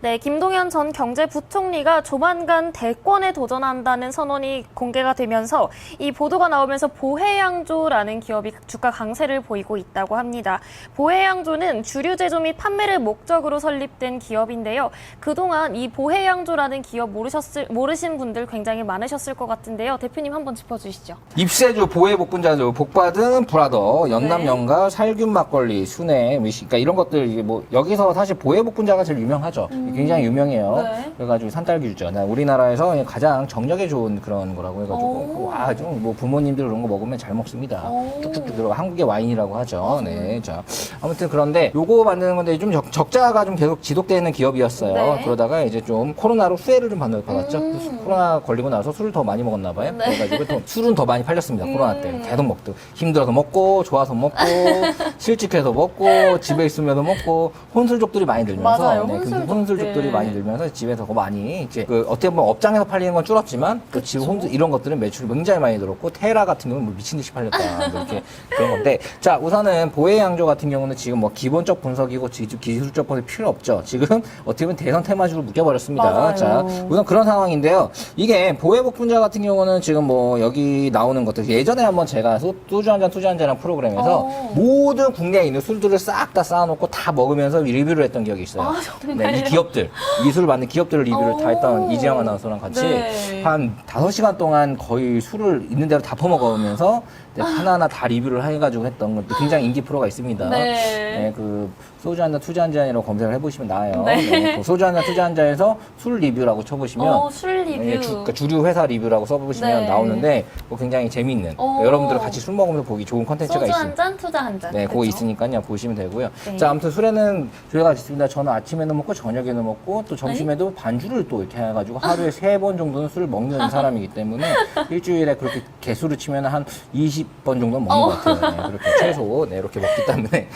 네, 김동연 전 경제부총리가 조만간 대권에 도전한다는 선언이 공개가 되면서 이 보도가 나오면서 보혜양조라는 기업이 주가 강세를 보이고 있다고 합니다. 보혜양조는 주류 제조 및 판매를 목적으로 설립된 기업인데요. 그동안 이 보혜양조라는 기업 모르신 분들 굉장히 많으셨을 것 같은데요. 대표님 한번 짚어주시죠. 입세주, 보혜복분자주, 복받은 브라더, 연남연가, 살균 막걸리, 순회, 그러니까 이런 것들 이게 뭐 여기서 사실 보혜복분자가 제일 유명하죠. 굉장히 유명해요. 네. 그래가지고 산딸기주죠. 우리나라에서 가장 정력에 좋은 그런 거라고 해가지고 와, 좀 뭐 부모님들 그런 거 먹으면 잘 먹습니다. 뚝뚝뚝 들어가 한국의 와인이라고 하죠. 네, 자 아무튼 그런데 요거 만드는 건데 좀 적자가 좀 계속 지속되는 기업이었어요. 네. 그러다가 이제 좀 코로나로 수혜를 좀 받았죠. 코로나 걸리고 나서 술을 더 많이 먹었나 봐요. 네. 그래가지고 또 술은 더 많이 팔렸습니다. 코로나 때 계속 먹고 힘들어서 먹고 좋아서 먹고 실직해서 먹고 집에 있으면서 먹고 혼술족들이 많이 늘면서 맞아요. 혼술족들이 많이 늘면서 집에서 더 많이 이제 그 어떻게 보면 업장에서 팔리는 건 줄었지만 그 집 혼술 이런 것들은 매출이 굉장히 많이 늘었고 테라 같은 경우는 뭐 미친 듯이 팔렸다 뭐 이렇게 그런 건데 자 우선은 보혜양조 같은 경우는 지금 뭐 기본적 분석이고 기술적 분석이 필요 없죠. 지금 어떻게 보면 대선 테마주로 묶여버렸습니다. 맞아요. 자 우선 그런 상황인데요. 이게 보혜복분자 같은 경우는 지금 뭐 여기 나오는 것들 예전에 한번 제가 소주 한 잔 투자 한 잔이라는 프로그램에서 모든 국내에 있는 술들을 싹 다 쌓아놓고 다 먹으면서 리뷰를 했던 기억이 있어요. 아, 정말요? 네, 이 기업들, 이 술을 만든 기업들 리뷰를 다 했던 이재영 아나운서랑 같이 네. 한 5시간 동안 거의 술을 있는 대로 다 퍼먹으면서 하나하나 다 리뷰를 해가지고 했던 것도 굉장히 인기 프로가 있습니다. 네. 그 소주 한 잔 투자 한 잔이라고 검색을 해보시면 나와요. 네. 그 소주 한 잔 투자 한 잔에서 술 리뷰라고 쳐보시면 술 리뷰. 그러니까 주류 회사 리뷰라고 써보시면 네. 나오는데 굉장히 재미있는 여러분들 같이 술 먹으면서 보기 좋은 컨텐츠가 소주 있습니다. 한 잔, 투자 한 잔. 네, 그거 그쵸? 있으니까요. 보시면 되고요. 네. 자, 아무튼 술에는 조회가 있습니다. 저는 아침에도 먹고 저녁에도 먹고 또 점심에도 반주를 또 이렇게 해가지고 하루에 3번 정도는 술을 먹는 사람이기 때문에 일주일에 그렇게 개수를 치면 한 20번 정도 먹는 것 같아요. 네, 그렇게 최소 이렇게 먹기 때문에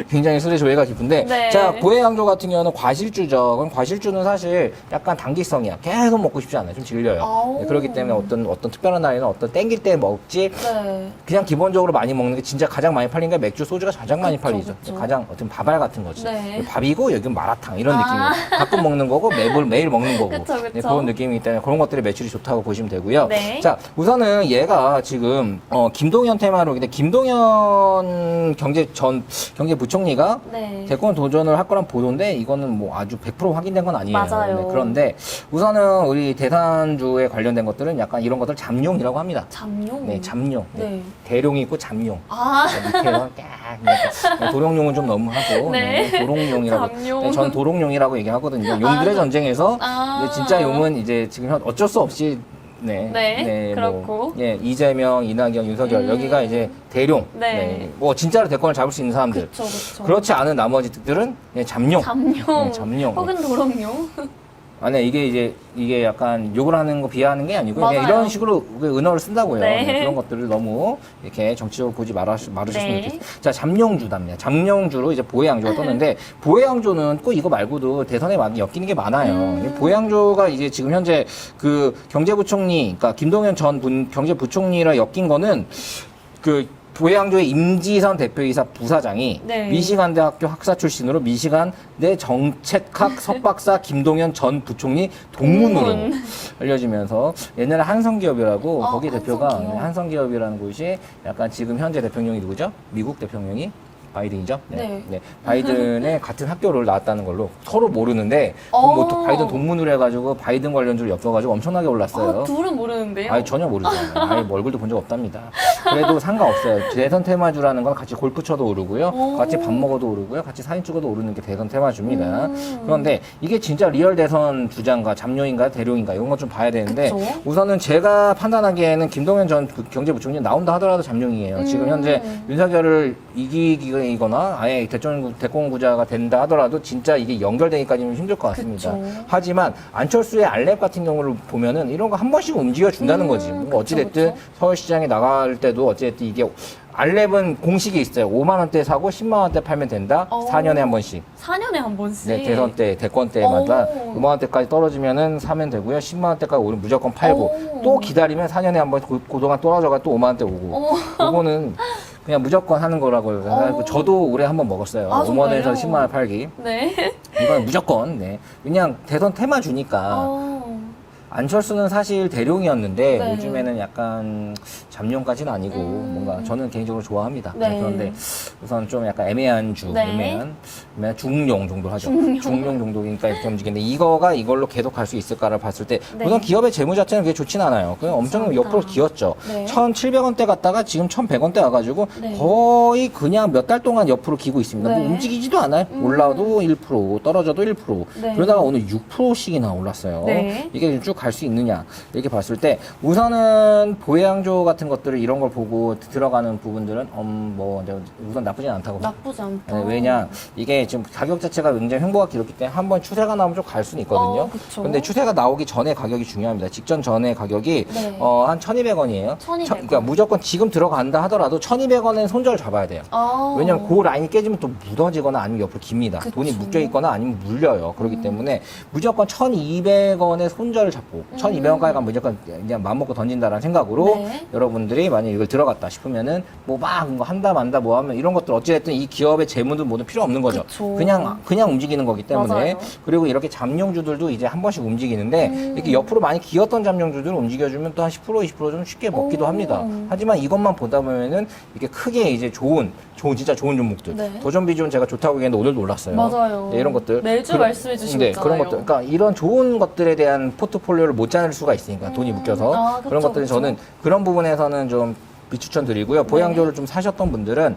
굉장히 술의 조회가 깊은데 네. 자, 보혜양조 같은 경우는 과실주죠. 그럼 과실주는 사실 약간 단기성이야. 계속 먹고 싶지 않아요. 좀 질려요. 네, 그렇기 때문에 어떤 특별한 날에는 어떤 땡길 때 먹지 네. 그냥 기본적으로 많이 먹는 게 진짜 가장 많이 팔린 게 맥주, 소주가 가장 많이 그쵸, 팔리죠. 그쵸. 가장 어떤 밥알 같은 거지. 네. 밥이고 여기는 마라탕 이런 느낌이에요. 가끔 먹는 거고 매일 먹는 거고 그쵸, 그쵸. 네, 그런 느낌이기 때문에 그런 것들이 매출이 좋다고 보시면 되고요. 네. 자 우선은 얘가 지금 김동연 테마로 근데 김동연 경제부총리가 네. 대권 도전을 할 거란 보도인데 이거는 뭐 아주 100% 확인된 건 아니에요. 맞아요. 네, 그런데 우선은 우리 대산주에 관련된 것들은 약간 이런 것들 잠룡이라고 합니다. 잠룡? 네, 잠룡. 네. 대룡이 있고 잠룡. 아, 밑에서 깍 도롱뇽은 좀 너무하고 네. 도롱뇽이라고. 잠룡. 네, 전 도롱뇽이라고 얘기하거든요. 용들의 전쟁에서 아. 이제 진짜 용은 이제 지금 어쩔 수 없이 네, 그렇고. 이재명, 이낙연, 윤석열 여기가 이제 대룡. 네. 뭐 진짜로 대권을 잡을 수 있는 사람들. 그쵸. 그렇지 않은 나머지들은 잠룡. 잠룡. 네, 잠룡. 혹은 도롱뇽. 아니 이게 약간 욕을 하는 거 비하하는 게 아니고 그냥 맞아요. 이런 식으로 은어를 쓴다고요. 네. 네, 그런 것들을 너무 이렇게 정치적으로 보지 말으셨으면 네. 좋겠어요. 자 잠룡주답니다. 잠룡주로 이제 보혜양조가 떴는데 보혜양조는 꼭 이거 말고도 대선에 많이 엮이는 게 많아요. 보혜양조가 이제 지금 현재 그 경제부총리, 그러니까 김동연 전 경제부총리랑 엮인 거는 그 보혜양조의 임지선 대표이사 부사장이 네. 미시간대학교 학사 출신으로 미시간대 정책학 석박사 김동연 전 부총리 동문으로 알려지면서 옛날에 한성기업이라고 거기 대표가 한성기업. 한성기업이라는 곳이 약간 지금 현재 대통령이 누구죠? 미국 대통령이 바이든이죠? 네. 바이든의 같은 학교를 나왔다는 걸로 서로 모르는데 뭐 바이든 동문으로 해가지고 바이든 관련주를 엮어가지고 엄청나게 올랐어요. 둘은 모르는데요? 아니 전혀 모르죠. 아예 얼굴도 본 적 없답니다. 그래도 상관없어요. 대선 테마주라는 건 같이 골프 쳐도 오르고요. 같이 밥 먹어도 오르고요. 같이 사진 찍어도 오르는 게 대선 테마주입니다. 그런데 이게 진짜 리얼 대선 주장가, 잠룡인가 대룡인가 이런 것 좀 봐야 되는데 그쵸? 우선은 제가 판단하기에는 김동연 전 경제부총리 나온다 하더라도 잠룡이에요. 지금 현재 윤석열을 이기거나 아예 대권구자가 된다 하더라도 진짜 이게 연결되기까지는 힘들 것 같습니다. 그쵸. 하지만 안철수의 알랩 같은 경우를 보면은 이런 거 한 번씩 움직여 준다는 거지. 뭐 어찌됐든 그쵸. 서울시장에 나갈 때도 어찌됐든 이게 알랩은 공식이 있어요. 5만 원대 사고 10만 원대 팔면 된다. 4년에 한 번씩. 4년에 한 번씩? 네, 대선 때, 대권 때마다 5만 원대까지 떨어지면은 사면 되고요. 10만 원대까지 오르면 무조건 팔고 또 기다리면 4년에 한 번 그동안 떨어져가 또 5만 원대 오고. 그거는 그냥 무조건 하는 거라고요. 저도 올해 한 번 먹었어요. 아, 5만 원에서 정말요? 10만 원 팔기. 네. 이건 무조건. 네. 그냥 대선 테마주니까. 안철수는 사실 대룡이었는데 네. 요즘에는 약간 잠룡까지는 아니고 뭔가 저는 개인적으로 좋아합니다. 네. 그런데 우선 좀 약간 애매한 주, 네. 애매한 중용 정도 하죠. 중용 정도니까 이렇게 움직이는데 이거가 이걸로 계속 갈 수 있을까를 봤을 때 네. 우선 기업의 재무 자체는 그게 좋진 않아요. 그냥 엄청 그렇습니다. 옆으로 기었죠. 네. 1,700원대 갔다가 지금 1,100원대 와가지고 네. 거의 그냥 몇 달 동안 옆으로 기고 있습니다. 네. 뭐 움직이지도 않아요. 올라도 1%, 떨어져도 1%. 네. 그러다가 오늘 6%씩이나 올랐어요. 네. 이게 쭉 갈 수 있느냐 이렇게 봤을 때 우선은 보행조 같은 것들을 이런 걸 보고 들어가는 부분들은 뭐 우선 나쁘진 않다고 나쁘지 않다. 네, 왜냐 이게 지금 가격 자체가 굉장히 횡보가 길었기 때문에 한번 추세가 나오면 좀 갈 수는 있거든요. 그쵸. 근데 추세가 나오기 전에 가격이 중요합니다. 직전 전에 가격이 네. 한 1,200원이에요. 1,200원. 그러니까 무조건 지금 들어간다 하더라도 1,200원은 손절 잡아야 돼요. 왜냐면 그 라인이 깨지면 또 묻어지거나 아니면 옆으로 깁니다. 그쵸. 돈이 묶여 있거나 아니면 물려요. 그렇기 때문에 무조건 1,200원의 손절을 잡고 1,200원까지 가면 무조건 그냥 맘먹고 던진다라는 생각으로 네. 여러분들이 만약 이걸 들어갔다 싶으면은 뭐 막 한다 만다 뭐 하면 이런 것들 어찌됐든 이 기업의 재무도 모두 필요 없는 거죠. 그쵸. 그냥 움직이는 거기 때문에 맞아요. 그리고 이렇게 잠룡주들도 이제 한 번씩 움직이는데 이렇게 옆으로 많이 기었던 잠룡주들을 움직여주면 또 한 10% 20% 좀 쉽게 먹기도 합니다. 하지만 이것만 보다 보면은 이렇게 크게 이제 진짜 좋은 종목들. 네. 도전 비주는 제가 좋다고 얘기했는데 오늘도 올랐어요. 맞아요. 네, 이런 것들. 매주 말씀해 주시고 네, 있잖아요. 그런 것들. 그러니까 이런 좋은 것들에 대한 포트폴리오를 못 짜낼 수가 있으니까 돈이 묶여서. 그쵸, 그런 것들은 그쵸. 저는 그런 부분에서는 좀 비추천 드리고요. 보양조를 좀 사셨던 분들은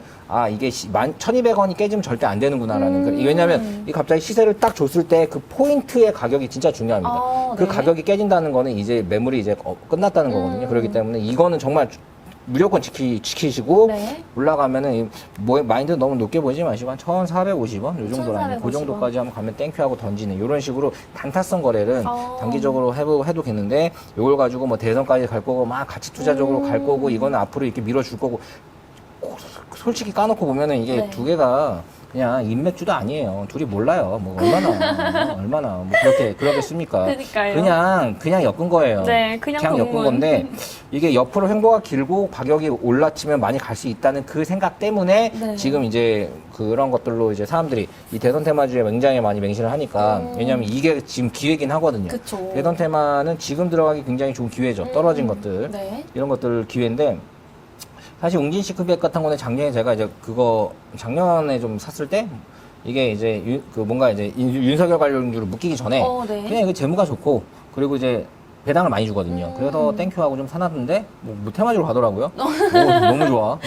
이게 1,200원이 깨지면 절대 안 되는구나라는 거. 왜냐하면 이 갑자기 시세를 딱 줬을 때 그 포인트의 가격이 진짜 중요합니다. 그 네. 가격이 깨진다는 거는 이제 매물이 이제 끝났다는 거거든요. 그렇기 때문에 이거는 정말 무조건 지키시고 네. 올라가면은 마인드 너무 높게 보지 마시고 한 1,450원 요 정도 라인 그 1,450원. 정도까지 하면 가면 땡큐하고 던지는 이런 식으로 단타성 거래를 어. 단기적으로 해도 되는데 이걸 가지고 뭐 대선까지 갈 거고 막 가치 투자적으로 갈 거고 이거는 앞으로 이렇게 밀어줄 거고 솔직히 까놓고 보면은 이게 네. 두 개가 그냥 인맥주도 아니에요. 둘이 몰라요. 뭐 얼마나 뭐 그렇게 씁니까? 그러니까요. 그냥 엮은 거예요. 네, 그냥 엮은 동문. 건데 이게 옆으로 횡보가 길고 가격이 올라치면 많이 갈 수 있다는 그 생각 때문에 네. 지금 이제 그런 것들로 이제 사람들이 이 대선 테마주에 굉장히 많이 맹신을 하니까 왜냐면 이게 지금 기회긴 하거든요. 그쵸. 대선 테마는 지금 들어가기 굉장히 좋은 기회죠. 떨어진 것들. 네. 이런 것들 기회인데 사실 웅진 시크백 같은 거는 작년에 제가 이제 작년에 좀 샀을 때 이게 이제 뭔가 이제 윤석열 관련주를 묶이기 전에 네. 그냥 이거 재무가 좋고 그리고 이제 배당을 많이 주거든요. 그래서 땡큐하고 좀 사놨는데 뭐 테마주로 가더라고요. 너무 좋아.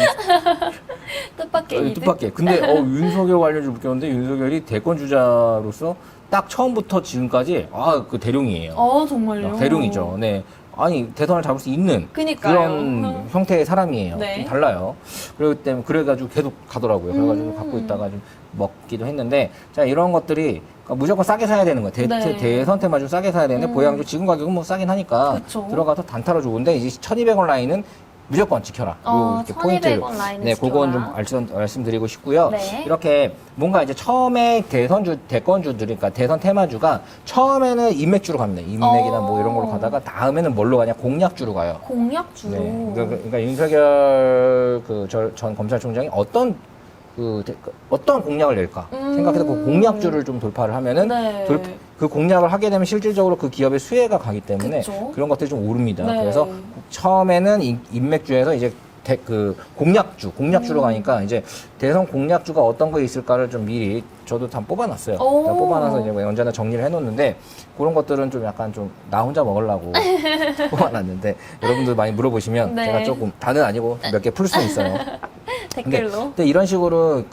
뜻밖의 이득. 뜻밖의. 근데 윤석열 관련주 묶였는데 윤석열이 대권 주자로서 딱 처음부터 지금까지 그 대룡이에요. 정말요? 대룡이죠. 네. 아니 대선을 잡을 수 있는 그니까요. 그런 형태의 사람이에요. 네. 좀 달라요. 그렇기 때문에 그래가지고 계속 가더라고요. 그래가지고 갖고 있다가 좀 먹기도 했는데 자 이런 것들이 무조건 싸게 사야 되는 거예요. 네. 대선 테마주 싸게 사야 되는데 보양주 지금 가격은 뭐 싸긴 하니까 그쵸. 들어가서 단타로 좋은데 이제 1,200원 라인은 무조건 지켜라. 이렇게 1,200원 포인트를. 라인은 네, 그건 지켜라. 좀 말씀드리고 싶고요. 네. 이렇게 뭔가 이제 처음에 대권주들, 그러니까 대선 테마주가 처음에는 인맥주로 갑니다. 인맥이나 뭐 이런 걸로 가다가 다음에는 뭘로 가냐? 공약주로 가요. 공약주. 네. 그러니까 윤석열 전 검찰총장이 어떤 공약을 낼까 생각해서 그 공약주를 좀 돌파를 하면은 네. 그 공약을 하게 되면 실질적으로 그 기업의 수혜가 가기 때문에 그쵸. 그런 것들이 좀 오릅니다. 네. 그래서 처음에는 인맥주에서 이제 공약주로 가니까 이제 대선 공약주가 어떤 거 있을까를 좀 미리 저도 다 뽑아놨어요. 다 뽑아놔서 이제 언제나 정리를 해놓는데 그런 것들은 좀 약간 좀 나 혼자 먹으려고 뽑아놨는데 여러분들 많이 물어보시면 네. 제가 조금 다는 아니고 몇 개 풀 수는 있어요. 댓글로. 근데 이런 식으로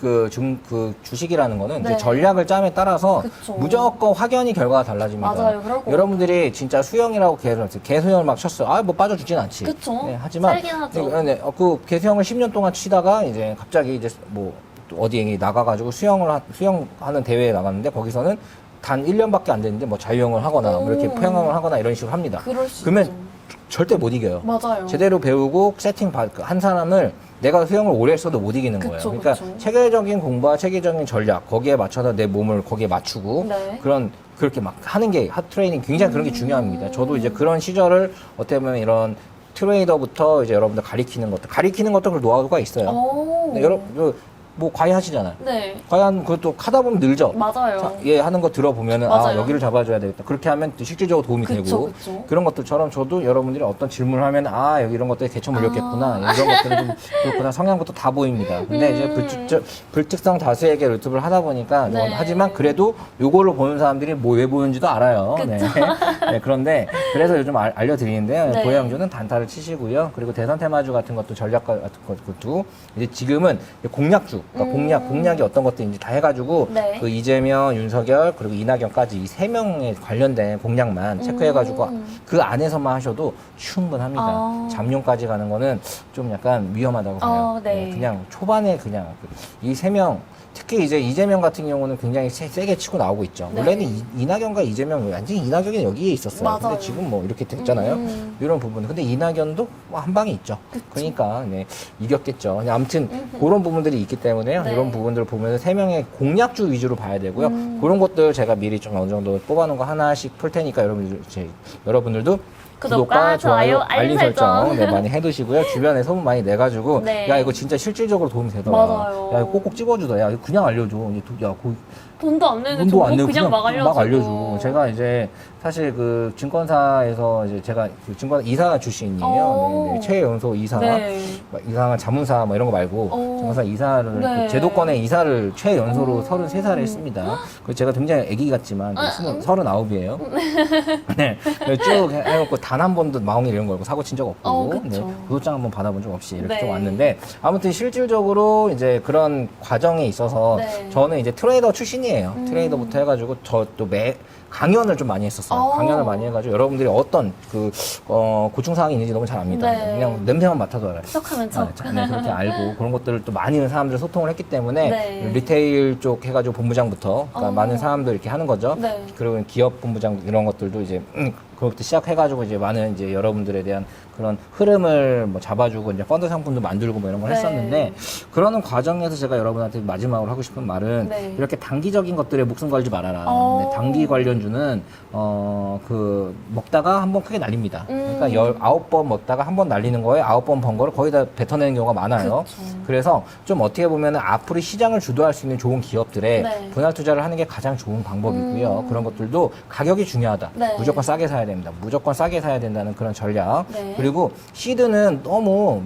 주식이라는 거는 네. 이제 전략을 짬에 따라서 그쵸. 무조건 확연히 결과가 달라집니다. 맞아요. 그럴 것 여러분들이 진짜 수영이라고 개수영을 막 쳤어요. 뭐 빠져주진 않지. 그쵸. 네, 하지만 살긴 하죠. 그 개수영을 10년 동안 치다가 이제 갑자기 이제 뭐 어디에 나가가지고 수영하는 대회에 나갔는데 거기서는 단 1년밖에 안 됐는데 뭐 자유형을 하거나 뭐 이렇게 평형을 하거나 이런 식으로 합니다. 그럴 수 그러면 있죠. 절대 못 이겨요. 맞아요. 제대로 배우고 한 사람을 내가 수영을 오래 했어도 못 이기는 거예요. 그쵸, 그러니까 그쵸. 체계적인 공부와 체계적인 전략 거기에 맞춰서 내 몸을 거기에 맞추고 네. 그렇게 막 하는 게 핫트레이닝 굉장히 그런 게 중요합니다. 저도 이제 그런 시절을 어떻게 보면 이런 트레이더부터 이제 여러분들 가리키는 것도 그 노하우가 있어요. 오. 네, 뭐 과외 하시잖아요. 네. 과외하면 그것도 하다 보면 늘죠. 맞아요. 자, 얘 하는 거 들어보면은 아 맞아요. 여기를 잡아줘야 되겠다. 그렇게 하면 또 실질적으로 도움이 그쵸, 되고 그쵸. 그런 것들처럼 저도 여러분들이 어떤 질문을 하면 아 여기 이런 것들이 개처 물렸겠구나 이런 것들은 좀 그렇구나 성향부터 다 보입니다. 근데 이제 불특성 다수에게 유튜브를 하다 보니까 네. 하지만 그래도 요걸로 보는 사람들이 뭐 왜 보는지도 알아요. 네. 네, 그런데 그래서 요즘 알려드리는데요. 네. 보혜양조는 단타를 치시고요. 그리고 대선 테마주 같은 것도 전략가 같은 것도 이제 지금은 공약주, 그러니까 공약이 어떤 것들인지 다 해가지고 네. 그 이재명, 윤석열 그리고 이낙연까지 이 세 명에 관련된 공약만 체크해가지고 그 안에서만 하셔도 충분합니다. 아. 잠룡까지 가는 거는 좀 약간 위험하다고 봐요. 네. 그냥 초반에 그냥 이 세 명 특히 이제 이재명 같은 경우는 굉장히 세게 치고 나오고 있죠. 네. 원래는 이낙연과 이재명 완전히 이낙연이 여기에 있었어요. 맞아요. 근데 지금 뭐 이렇게 됐잖아요. 이런 부분. 근데 이낙연도 뭐 한 방이 있죠. 그러니까 네, 이겼겠죠. 아무튼 그런 부분들이 있기 때문에요. 네. 이런 부분들을 보면서 세 명의 공약주 위주로 봐야 되고요. 그런 것들 제가 미리 좀 어느 정도 뽑아놓은 거 하나씩 풀 테니까 여러분들도 구독과 좋아요, 알림 설정. 네, 많이 해두시고요. 주변에 소문 많이 내가지고 네. 야 이거 진짜 실질적으로 도움이 되더라. 맞아요. 야 이거 꼭꼭 집어주다. 야 이거 그냥 알려줘. 야 돈도 안 내는 돈도 안 정보 내고 그냥 막 알려주고. 막 알려줘. 제가 이제 사실 그 증권사에서 이제 제가 그 증권 이사 출신이에요. 오. 네, 최연소 이사, 네. 이상한 자문사 뭐 이런 거 말고 오. 증권사 이사를 네. 그 제도권의 이사를 최연소로 33살에 했습니다. 그래서 제가 굉장히 애기 같지만 39이에요. 네, 쭉 해놓고 단 한 번도 마홍이 이런 거 걸고 사고 친 적 없고 그쵸. 네, 구독장 한번 받아본 적 없이 이렇게 네. 좀 왔는데 아무튼 실질적으로 이제 그런 과정에 있어서 네. 저는 이제 트레이더 출신이에요. 트레이더부터 해가지고 저 또 강연을 좀 많이 했었어요. 강연을 많이 해가지고 여러분들이 어떤 고충사항이 있는지 너무 잘 압니다. 네. 그냥 냄새만 맡아도 알아요. 척하면 척. 네, 그렇게 알고 그런 것들을 또 많은 사람들 소통을 했기 때문에 네. 리테일 쪽 해가지고 본부장부터 그러니까 많은 사람들 이렇게 하는 거죠. 네. 그리고 기업 본부장 이런 것들도 이제 그것부터 시작해가지고 이제 많은 이제 여러분들에 대한 그런 흐름을 뭐 잡아주고 이제 펀드 상품도 만들고 뭐 이런 걸 네. 했었는데 그러는 과정에서 제가 여러분한테 마지막으로 하고 싶은 말은 네. 이렇게 단기적인 것들에 목숨 걸지 말아라. 어. 네, 단기 관련주는 그 먹다가 한번 크게 날립니다. 그러니까 19번 먹다가 한 번 날리는 거에 9번 번 거를 거의 다 뱉어내는 경우가 많아요. 그쵸. 그래서 좀 어떻게 보면은 앞으로 시장을 주도할 수 있는 좋은 기업들에 네. 분할 투자를 하는 게 가장 좋은 방법이고요. 그런 것들도 가격이 중요하다. 네. 무조건 싸게 사야 됩니다. 무조건 싸게 사야 된다는 그런 전략. 네. 그리고 시드는 너무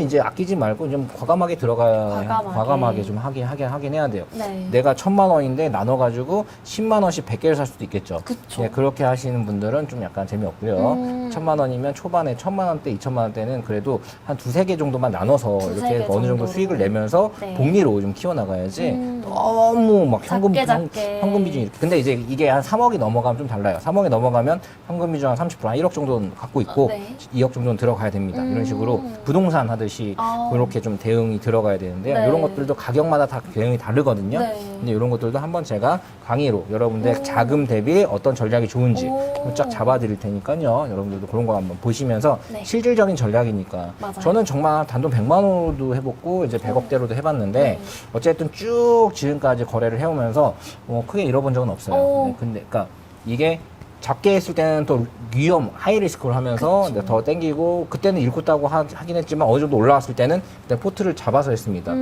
이제 아끼지 말고 좀 과감하게 과감하게 좀 하긴 해야 돼요. 네. 내가 1,000만 원인데 나눠가지고 10만 원씩 100개를 살 수도 있겠죠. 그쵸. 네, 그렇게 하시는 분들은 좀 약간 재미없고요. 1,000만 원이면 초반에 1,000만 원대, 2,000만 원대는 그래도 한 두세 개 정도만 나눠서 두세 이렇게 개 해서 어느 정도 정도로. 수익을 내면서 네. 복리로 좀 키워나가야지 너무 막 작게. 현금 비중이 이렇게. 근데 이제 이게 한 3억이 넘어가면 좀 달라요. 3억이 넘어가면 현금 비중 한 30%, 한 1억 정도는 갖고 있고 네. 2억 정도는 들어가야 됩니다. 이런 식으로 부동산 하듯이 그렇게 좀 대응이 들어가야 되는데요. 네. 이런 것들도 가격마다 다 대응이 다르거든요. 네. 근데 이런 것들도 한번 제가 강의로 여러분들 자금 대비 어떤 전략이 좋은지 오. 쫙 잡아드릴 테니까요. 여러분들도 그런 거 한번 보시면서 네. 실질적인 전략이니까 맞아요. 저는 정말 단돈 100만 원도 해봤고 이제 100억대로도 해봤는데 네. 어쨌든 쭉 지금까지 거래를 해오면서 크게 잃어본 적은 없어요. 오. 네, 근데 그러니까 이게 작게 했을 때는 또 위험, 하이리스크를 하면서 그쵸. 더 땡기고 그때는 잃고 따고 하긴 했지만 어느 정도 올라왔을 때는 그때 포트를 잡아서 했습니다.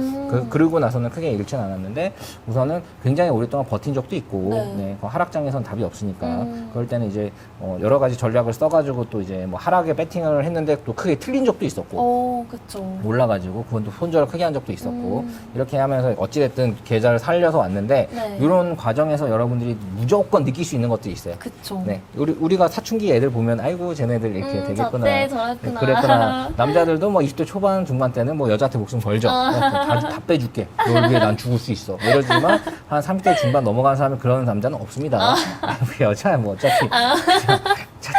그러고 나서는 크게 잃지는 않았는데 우선은 굉장히 오랫동안 버틴 적도 있고 네. 그 하락장에선 답이 없으니까 그럴 때는 이제 여러 가지 전략을 써가지고 또 이제 뭐 하락에 배팅을 했는데 또 크게 틀린 적도 있었고 그쵸. 몰라가지고 그건 또 손절을 크게 한 적도 있었고 이렇게 하면서 어찌됐든 계좌를 살려서 왔는데 네. 이런 과정에서 여러분들이 무조건 느낄 수 있는 것도 있어요. 그쵸. 네, 우리가 사춘기 애들 보면 아이고 쟤네들 이렇게 되겠구나. 저때 저랬구나. 그랬구나. 남자들도 뭐 20대 초반 중반 때는 뭐 여자한테 목숨 걸죠. 다 빼줄게. 널 위해 난 죽을 수 있어. 뭐 이러지만 한 30대 중반 넘어간 사람은 그런 남자는 없습니다. 우리 여자 뭐 어차피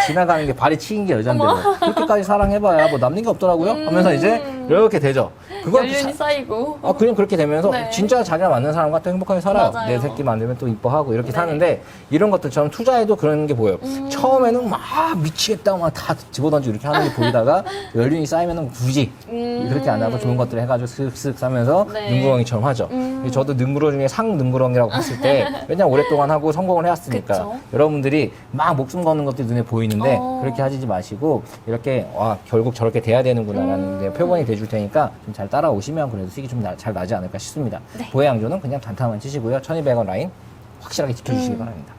지나가는 게 발이 치인 게 여잔데 뭐. 그렇게까지 사랑해봐야 뭐 남는 게 없더라고요. 하면서 이제 이렇게 되죠. 그건 연륜이 쌓이고. 그냥 그렇게 되면서 네. 진짜 자기가 맞는 사람과 또 행복하게 살아요. 맞아요. 내 새끼 만들면 또 이뻐하고 이렇게 네. 사는데 이런 것들처럼 투자에도 그런 게 보여요. 처음에는 막 미치겠다 막 다 집어던지고 이렇게 하는 게 보이다가 연륜이 쌓이면은 굳이 그렇게 안 하고 좋은 것들을 해가지고 슥슥 사면서 네. 능구렁이처럼 하죠. 저도 능구렁 중에 상능구렁이라고 했을 때 왜냐면 오랫동안 하고 성공을 해왔으니까 그쵸. 여러분들이 막 목숨 거는 것들이 눈에 보이는데 어. 그렇게 하지 마시고 이렇게 결국 저렇게 돼야 되는구나라는 게 표본이 돼주 줄 테니까 좀 잘 따라오시면 그래도 수익이 좀 잘 나지 않을까 싶습니다. 보혜양조는 그냥 단타만 치시고요. 1200원 라인 확실하게 지켜주시기 바랍니다.